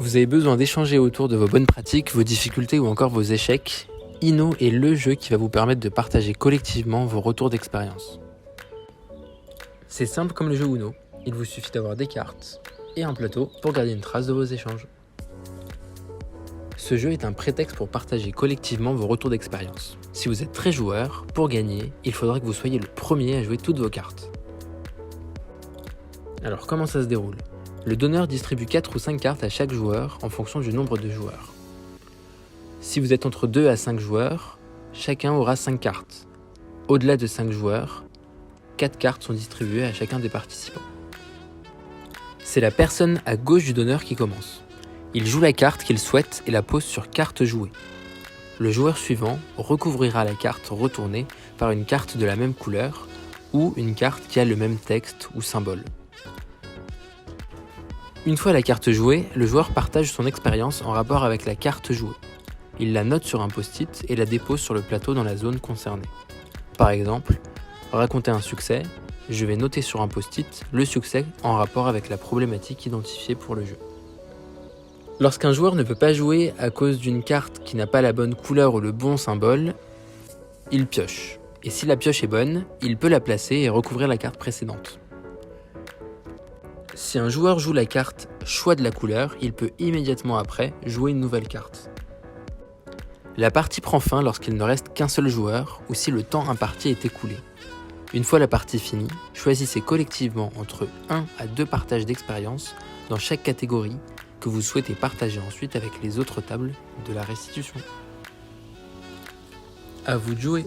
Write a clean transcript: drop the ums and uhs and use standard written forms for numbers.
Vous avez besoin d'échanger autour de vos bonnes pratiques, vos difficultés ou encore vos échecs. Inno est le jeu qui va vous permettre de partager collectivement vos retours d'expérience. C'est simple comme le jeu Uno, il vous suffit d'avoir des cartes et un plateau pour garder une trace de vos échanges. Ce jeu est un prétexte pour partager collectivement vos retours d'expérience. Si vous êtes très joueur, pour gagner, il faudra que vous soyez le premier à jouer toutes vos cartes. Alors comment ça se déroule ? Le donneur distribue 4 ou 5 cartes à chaque joueur en fonction du nombre de joueurs. Si vous êtes entre 2 à 5 joueurs, chacun aura 5 cartes. Au-delà de 5 joueurs, 4 cartes sont distribuées à chacun des participants. C'est la personne à gauche du donneur qui commence. Il joue la carte qu'il souhaite et la pose sur carte jouée. Le joueur suivant recouvrira la carte retournée par une carte de la même couleur ou une carte qui a le même texte ou symbole. Une fois la carte jouée, le joueur partage son expérience en rapport avec la carte jouée. Il la note sur un post-it et la dépose sur le plateau dans la zone concernée. Par exemple, raconter un succès, je vais noter sur un post-it le succès en rapport avec la problématique identifiée pour le jeu. Lorsqu'un joueur ne peut pas jouer à cause d'une carte qui n'a pas la bonne couleur ou le bon symbole, il pioche. Et si la pioche est bonne, il peut la placer et recouvrir la carte précédente. Si un joueur joue la carte « Choix de la couleur », il peut immédiatement après jouer une nouvelle carte. La partie prend fin lorsqu'il ne reste qu'un seul joueur ou si le temps imparti est écoulé. Une fois la partie finie, choisissez collectivement entre 1 à 2 partages d'expérience dans chaque catégorie que vous souhaitez partager ensuite avec les autres tables de la restitution. À vous de jouer!